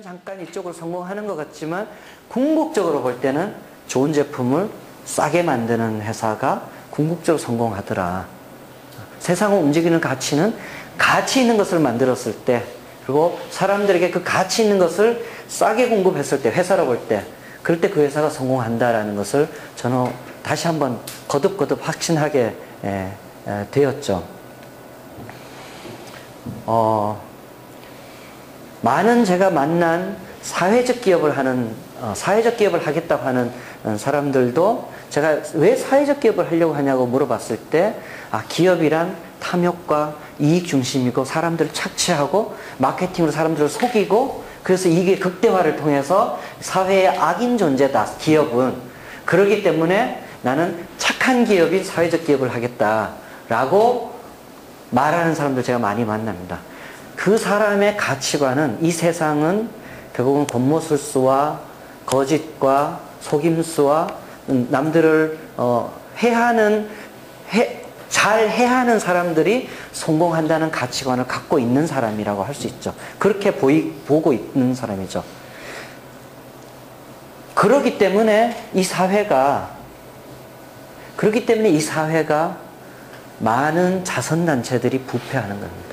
잠깐 이쪽으로 성공하는 것 같지만 궁극적으로 볼 때는 좋은 제품을 싸게 만드는 회사가 궁극적으로 성공하더라. 세상을 움직이는 가치는 가치 있는 것을 만들었을 때, 그리고 사람들에게 그 가치 있는 것을 싸게 공급했을 때, 회사로 볼 때, 그럴 때 그 회사가 성공한다라는 것을 저는 다시 한번 거듭 확신하게 되었죠. 많은 제가 만난 사회적 기업을 하겠다고 하는 사람들도 제가 왜 사회적 기업을 하려고 하냐고 물어봤을 때, 기업이란 탐욕과 이익 중심이고 사람들을 착취하고 마케팅으로 사람들을 속이고, 그래서 이게 극대화를 통해서 사회의 악인 존재다, 기업은. 그렇기 때문에 나는 착한 기업인 사회적 기업을 하겠다라고 말하는 사람들 제가 많이 만납니다. 그 사람의 가치관은, 이 세상은 결국은 권모술수와 거짓과 속임수와 남들을 잘 해하는 사람들이 성공한다는 가치관을 갖고 있는 사람이라고 할 수 있죠. 그렇게 보고 있는 사람이죠. 그렇기 때문에 이 사회가 많은 자선단체들이 부패하는 겁니다.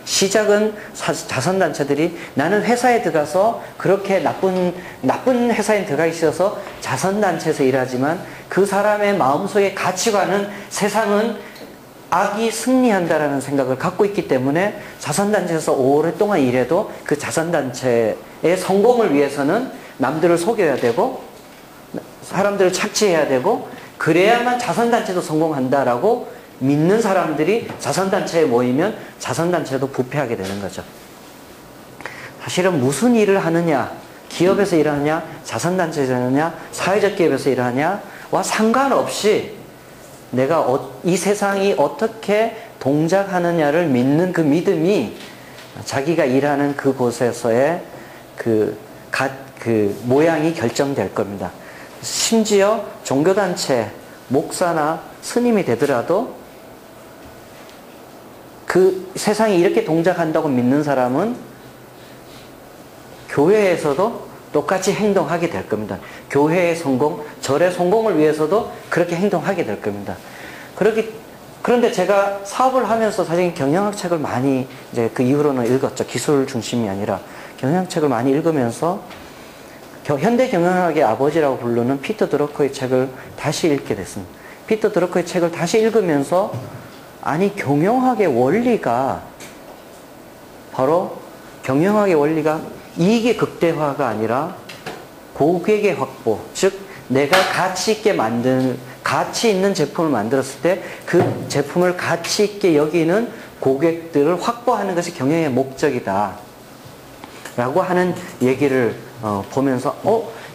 시작은 자선단체들이, 나는 회사에 들어가서 그렇게 나쁜 회사에 들어가기 싫어서 자선단체에서 일하지만, 그 사람의 마음속의 가치관은 세상은 악이 승리한다라는 생각을 갖고 있기 때문에 자선단체에서 오랫동안 일해도 그 자선단체의 성공을 위해서는 남들을 속여야 되고 사람들을 착취해야 되고, 그래야만 자선단체도 성공한다라고 믿는 사람들이 자선단체에 모이면 자선단체도 부패하게 되는 거죠. 사실은 무슨 일을 하느냐, 기업에서 일하느냐, 자선단체에서 일하느냐, 사회적 기업에서 일하느냐와 상관없이 내가 이 세상이 어떻게 동작하느냐를 믿는 그 믿음이 자기가 일하는 그곳에서의 그 모양이 결정될 겁니다. 심지어 종교단체, 목사나 스님이 되더라도 그 세상이 이렇게 동작한다고 믿는 사람은 교회에서도 똑같이 행동하게 될 겁니다. 교회의 성공, 절의 성공을 위해서도 그렇게 행동하게 될 겁니다. 그런데 제가 사업을 하면서 사실 경영학 책을 많이 이제 그 이후로는 읽었죠. 기술 중심이 아니라 경영학 책을 많이 읽으면서 현대 경영학의 아버지라고 부르는 피터 드러커의 책을 다시 읽게 됐습니다. 피터 드러커의 책을 다시 읽으면서, 아니, 경영학의 원리가 이익의 극대화가 아니라 고객의 확보, 즉 내가 가치 있는 제품을 만들었을 때 그 제품을 가치 있게 여기는 고객들을 확보하는 것이 경영의 목적이다 라고 하는 얘기를 보면서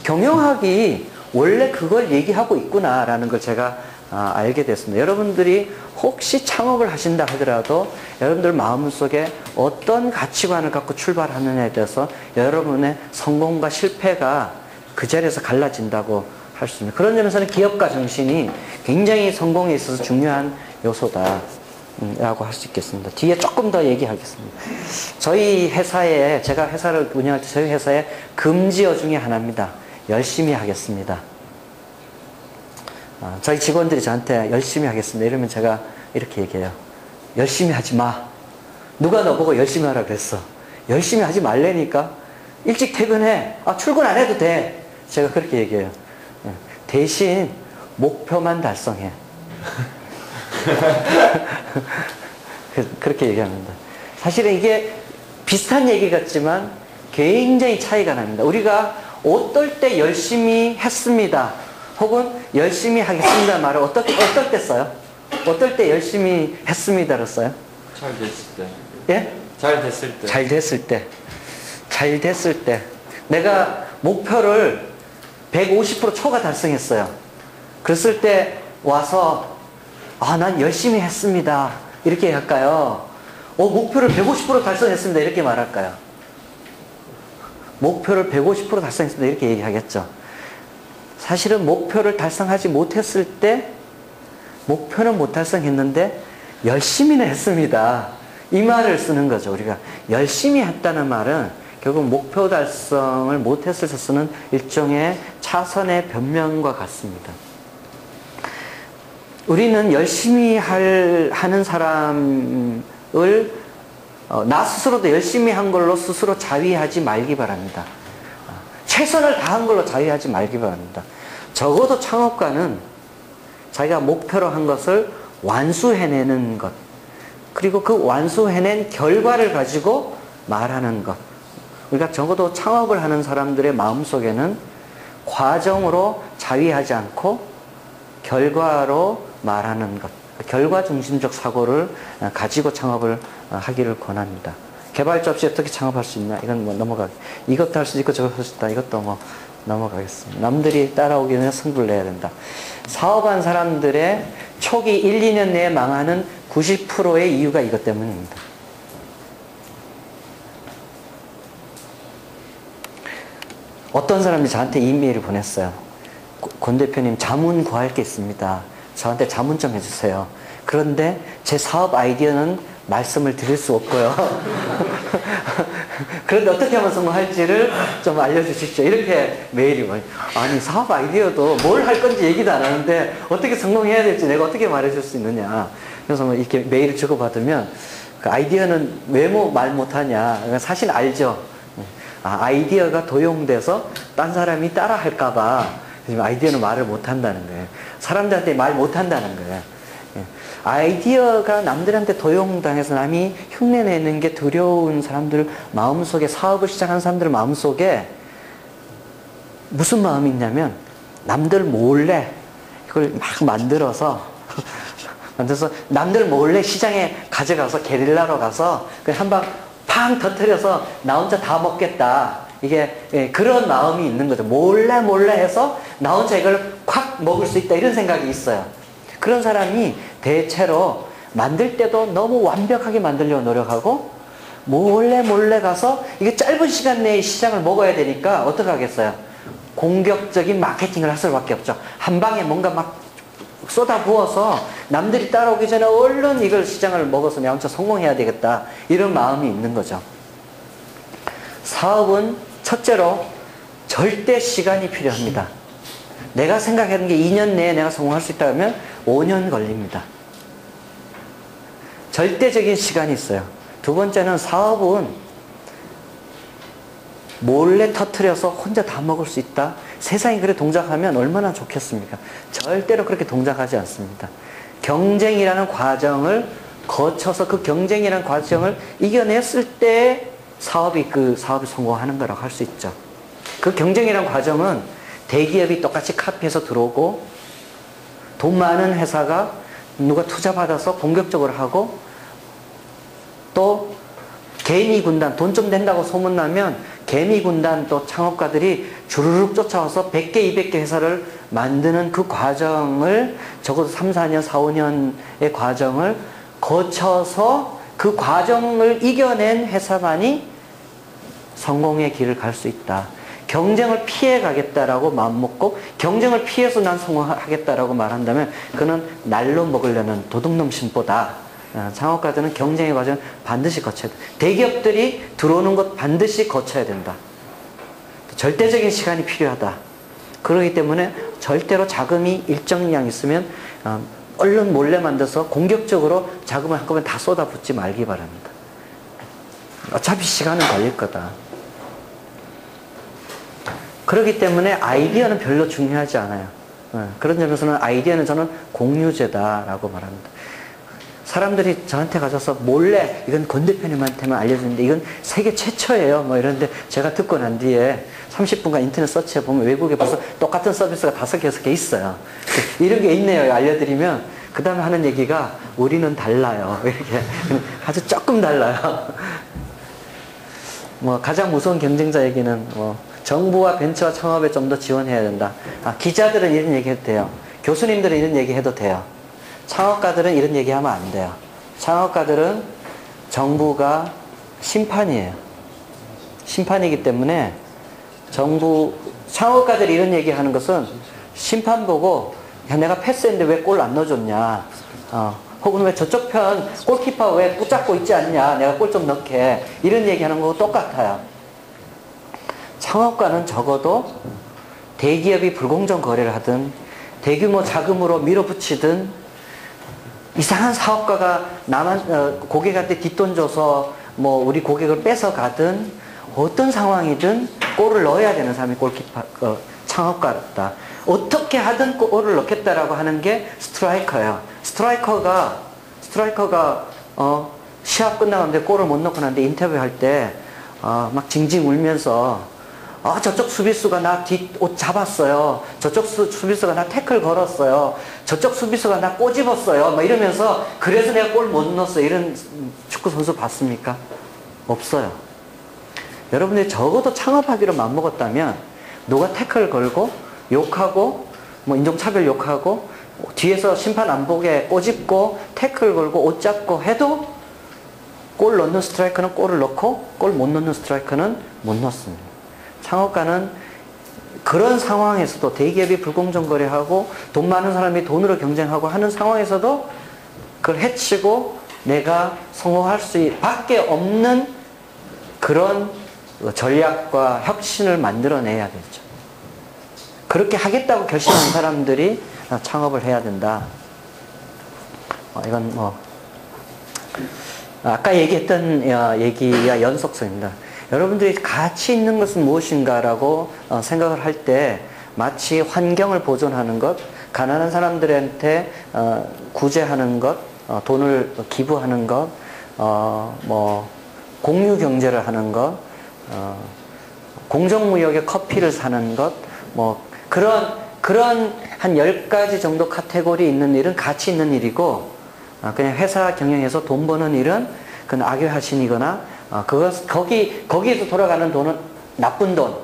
경영학이 원래 그걸 얘기하고 있구나 라는 걸 제가 알게 됐습니다. 여러분들이 혹시 창업을 하신다 하더라도 여러분들 마음속에 어떤 가치관을 갖고 출발하느냐에 대해서 여러분의 성공과 실패가 그 자리에서 갈라진다고 할 수 있습니다. 그런 점에서는 기업가 정신이 굉장히 성공에 있어서 중요한 요소다 라고 할 수 있겠습니다. 뒤에 조금 더 얘기하겠습니다. 저희 회사에, 제가 회사를 운영할 때 저희 회사의 금지어 중에 하나입니다. 열심히 하겠습니다. 저희 직원들이 저한테 열심히 하겠습니다 이러면 제가 이렇게 얘기해요. 열심히 하지 마. 누가 너보고 열심히 하라 그랬어. 열심히 하지 말래니까. 일찍 퇴근해. 출근 안 해도 돼. 제가 그렇게 얘기해요. 대신 목표만 달성해. 그렇게 얘기합니다. 사실은 이게 비슷한 얘기 같지만 굉장히 차이가 납니다. 우리가 어떨 때 열심히 했습니다, 혹은 열심히 하겠습니다 말을 어떨 때 써요? 어떨 때 열심히 했습니다를 써요? 잘 됐을 때. 예? 잘 됐을 때. 잘 됐을 때. 내가 목표를 150% 초과 달성했어요. 그랬을 때 와서 난 열심히 했습니다 이렇게 할까요? 목표를 150% 달성했습니다 이렇게 말할까요? 목표를 150% 달성했습니다 이렇게 얘기하겠죠. 사실은 목표를 달성하지 못했을 때, 목표는 못 달성했는데 열심히는 했습니다 이 말을 쓰는 거죠. 우리가 열심히 했다는 말은 결국 목표 달성을 못했을 때 쓰는 일종의 차선의 변명과 같습니다. 우리는 열심히 하는 사람을 나 스스로도 열심히 한 걸로 스스로 자위하지 말기 바랍니다. 최선을 다한 걸로 자위하지 말기 바랍니다. 적어도 창업가는 자기가 목표로 한 것을 완수해내는 것, 그리고 그 완수해낸 결과를 가지고 말하는 것. 그러니까 적어도 창업을 하는 사람들의 마음속에는 과정으로 자위하지 않고 결과로 말하는 것, 결과 중심적 사고를 가지고 창업을 하기를 권합니다. 개발자 없이 어떻게 창업할 수 있냐? 이건 뭐 이것도 할 수 있고 저것도 할 수 있다. 이것도 뭐 넘어가겠습니다. 남들이 따라오기 전에 승부를 내야 된다. 사업한 사람들의 초기 1, 2년 내에 망하는 90%의 이유가 이것 때문입니다. 어떤 사람이 저한테 이메일을 보냈어요. 권 대표님, 자문 구할 게 있습니다. 저한테 자문 좀 해주세요. 그런데 제 사업 아이디어는 말씀을 드릴 수 없고요. 그런데 어떻게 하면 성공할지를 좀 알려주십시오. 이렇게 메일이 와요. 아니, 사업 아이디어도 뭘 할 건지 얘기도 안 하는데 어떻게 성공해야 될지 내가 어떻게 말해줄 수 있느냐. 그래서 뭐 이렇게 메일을 주고받으면 그 아이디어는 왜 말 못하냐. 사실 알죠. 아이디어가 도용돼서 딴 사람이 따라 할까봐 지금 아이디어는 말을 못한다는 거예요. 사람들한테 말 못한다는 거예요. 아이디어가 남들한테 도용당해서 남이 흉내내는 게 두려운 사람들 마음속에, 사업을 시작한 사람들 마음속에 무슨 마음이 있냐면 남들 몰래 이걸 막 만들어서 남들 몰래 시장에 가져가서 게릴라로 가서 한 방 팡 터뜨려서 나 혼자 다 먹겠다. 이게 그런 마음이 있는 거죠. 몰래 해서 나 혼자 이걸 콱 먹을 수 있다. 이런 생각이 있어요. 그런 사람이 대체로 만들 때도 너무 완벽하게 만들려고 노력하고 몰래 가서 이게 짧은 시간 내에 시장을 먹어야 되니까 어떻게 하겠어요? 공격적인 마케팅을 할 수밖에 없죠. 한 방에 뭔가 막 쏟아부어서 남들이 따라오기 전에 얼른 이걸 시장을 먹어서 내가 혼자 성공해야 되겠다. 이런 마음이 있는 거죠. 사업은 첫째로 절대 시간이 필요합니다. 내가 생각하는 게 2년 내에 내가 성공할 수 있다 하면 5년 걸립니다. 절대적인 시간이 있어요. 두 번째는 사업은 몰래 터뜨려서 혼자 다 먹을 수 있다. 세상이 그래 동작하면 얼마나 좋겠습니까? 절대로 그렇게 동작하지 않습니다. 경쟁이라는 과정을 거쳐서 그 경쟁이라는 과정을 이겨냈을 때 사업이 성공하는 거라고 할 수 있죠. 그 경쟁이라는 과정은 대기업이 똑같이 카피해서 들어오고 돈 많은 회사가 누가 투자받아서 공격적으로 하고 또 개미 군단, 돈 좀 된다고 소문나면 개미 군단 또 창업가들이 주르륵 쫓아와서 100개, 200개 회사를 만드는 그 과정을 적어도 3, 4년, 4, 5년의 과정을 거쳐서 그 과정을 이겨낸 회사만이 성공의 길을 갈 수 있다. 경쟁을 피해 가겠다라고 마음먹고 경쟁을 피해서 난 성공하겠다라고 말한다면 그는 날로 먹으려는 도둑놈 심보다. 창업가들은 경쟁의 과정을 반드시 거쳐야 된다. 대기업들이 들어오는 것 반드시 거쳐야 된다. 절대적인 시간이 필요하다. 그렇기 때문에 절대로 자금이 일정량 있으면 얼른 몰래 만들어서 공격적으로 자금을 한꺼번에 다 쏟아붓지 말기 바랍니다. 어차피 시간은 걸릴 거다. 그렇기 때문에 아이디어는 별로 중요하지 않아요. 그런 점에서는 아이디어는 저는 공유제다라고 말합니다. 사람들이 저한테 가셔서 몰래 이건 권 대표님한테만 알려주는데 이건 세계 최초예요. 뭐 이런데 제가 듣고 난 뒤에 30분간 인터넷 서치해보면 외국에 벌써 똑같은 서비스가 5개, 6개 있어요. 이런 게 있네요. 알려드리면 그 다음에 하는 얘기가 우리는 달라요. 이렇게 아주 조금 달라요. 뭐 가장 무서운 경쟁자 얘기는 정부와 벤처 창업에 좀 더 지원해야 된다. 기자들은 이런 얘기 해도 돼요. 교수님들은 이런 얘기 해도 돼요. 창업가들은 이런 얘기하면 안 돼요. 창업가들은 정부가 심판이에요. 심판이기 때문에 창업가들이 이런 얘기하는 것은 심판 보고 야, 내가 패스했는데 왜 골 안 넣어줬냐. 혹은 왜 저쪽 편 골키퍼 왜 붙잡고 있지 않냐. 내가 골 좀 넣게. 이런 얘기하는 거하고 똑같아요. 창업가는 적어도 대기업이 불공정 거래를 하든 대규모 자금으로 밀어붙이든 이상한 사업가가 고객한테 뒷돈 줘서 뭐 우리 고객을 뺏어가든 어떤 상황이든 골을 넣어야 되는 사람이 창업가다. 어떻게 하든 골을 넣겠다라고 하는 게 스트라이커예요. 스트라이커가 시합 끝나는데 골을 못 넣고 나는데 인터뷰할 때 막 징징 울면서 저쪽 수비수가 나 뒷옷 잡았어요. 저쪽 수비수가 나 태클 걸었어요. 저쪽 수비수가 나 꼬집었어요. 막 이러면서 그래서 내가 골 못 넣었어요. 이런 축구 선수 봤습니까? 없어요. 여러분들이 적어도 창업하기로 맘먹었다면 누가 태클 걸고 욕하고 뭐 인종차별 욕하고 뒤에서 심판 안 보게 꼬집고 태클 걸고 옷 잡고 해도 골 넣는 스트라이커는 골을 넣고 골 못 넣는 스트라이커는 못 넣습니다. 창업가는 그런 상황에서도 대기업이 불공정 거래하고 돈 많은 사람이 돈으로 경쟁하고 하는 상황에서도 그걸 해치고 내가 성공할 수 밖에 없는 그런 전략과 혁신을 만들어내야 되죠. 그렇게 하겠다고 결심한 사람들이 창업을 해야 된다. 이건 뭐 아까 얘기했던 얘기와 연속성입니다. 여러분들이 가치 있는 것은 무엇인가라고 생각을 할 때 마치 환경을 보존하는 것, 가난한 사람들한테 구제하는 것, 돈을 기부하는 것, 뭐 공유 경제를 하는 것, 공정무역에 커피를 사는 것, 뭐 그런 한 10가지 정도 카테고리 있는 일은 가치 있는 일이고, 그냥 회사 경영에서 돈 버는 일은 그건 악의화신이거나 거기에서 돌아가는 돈은 나쁜 돈,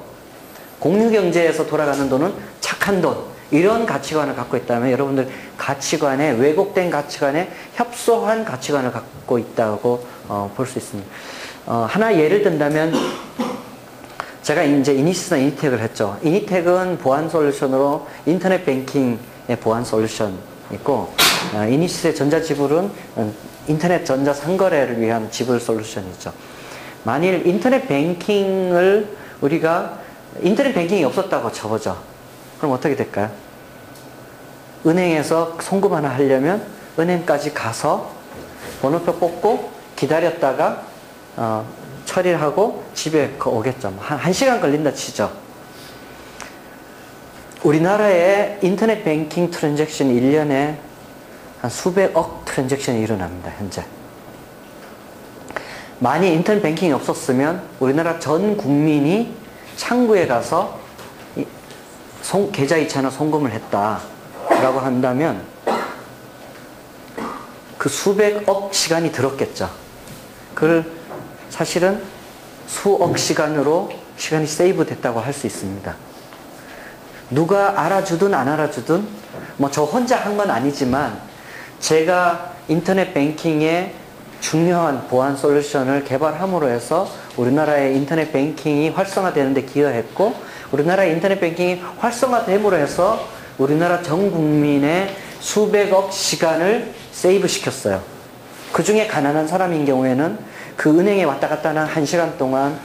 공유경제에서 돌아가는 돈은 착한 돈, 이런 가치관을 갖고 있다면 여러분들 가치관에, 왜곡된 가치관에 협소한 가치관을 갖고 있다고 볼 수 있습니다. 하나 예를 든다면 제가 이제 이니시스나 이니텍을 했죠. 이니텍은 보안 솔루션으로 인터넷 뱅킹의 보안 솔루션 있고, 이니시스의 전자지불은 인터넷 전자 상거래를 위한 지불 솔루션이죠. 만일 인터넷 뱅킹이 없었다고 쳐보죠. 그럼 어떻게 될까요? 은행에서 송금 하나 하려면 은행까지 가서 번호표 뽑고 기다렸다가 처리를 하고 집에 오겠죠. 한 시간 걸린다 치죠. 우리나라의 인터넷 뱅킹 트랜잭션 1년에 한 수백억 트랜잭션이 일어납니다. 현재. 만약 인터넷 뱅킹이 없었으면 우리나라 전 국민이 창구에 가서 계좌 이체나 송금을 했다라고 한다면 그 수백억 시간이 들었겠죠. 그걸 사실은 수억 시간으로 시간이 세이브 됐다고 할 수 있습니다. 누가 알아주든 안 알아주든 뭐 저 혼자 한 건 아니지만 제가 인터넷 뱅킹의 중요한 보안 솔루션을 개발함으로 해서 우리나라의 인터넷 뱅킹이 활성화되는 데 기여했고, 우리나라의 인터넷 뱅킹이 활성화됨으로 해서 우리나라 전 국민의 수백억 시간을 세이브 시켰어요. 그 중에 가난한 사람인 경우에는 그 은행에 왔다 갔다 하는 1시간 동안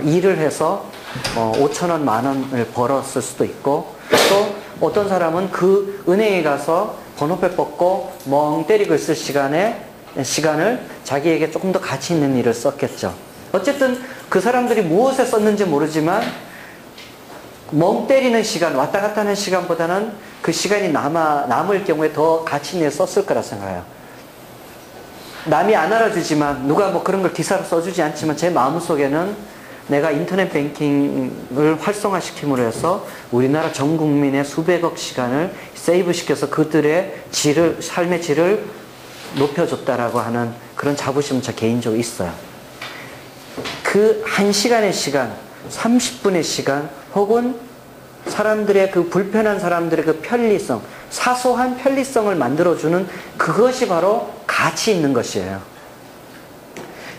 일을 해서 5,000원, 10,000원을 벌었을 수도 있고, 또 어떤 사람은 그 은행에 가서 번호표 뽑고 멍 때리고 있을 시간을 자기에게 조금 더 가치 있는 일을 썼겠죠. 어쨌든 그 사람들이 무엇에 썼는지 모르지만 멍 때리는 시간, 왔다 갔다 하는 시간보다는 그 시간이 남을 경우에 더 가치 있는 일을 썼을 거라 생각해요. 남이 안 알아주지만, 누가 뭐 그런 걸 기사로 써주지 않지만 제 마음속에는 내가 인터넷 뱅킹을 활성화시킴으로 해서 우리나라 전 국민의 수백억 시간을 세이브시켜서 그들의 삶의 질을 높여줬다라고 하는 그런 자부심은 저 개인적으로 있어요. 그 1시간의 시간, 30분의 시간, 혹은 사람들의 그 불편한 사람들의 그 편리성, 사소한 편리성을 만들어주는 그것이 바로 가치 있는 것이에요.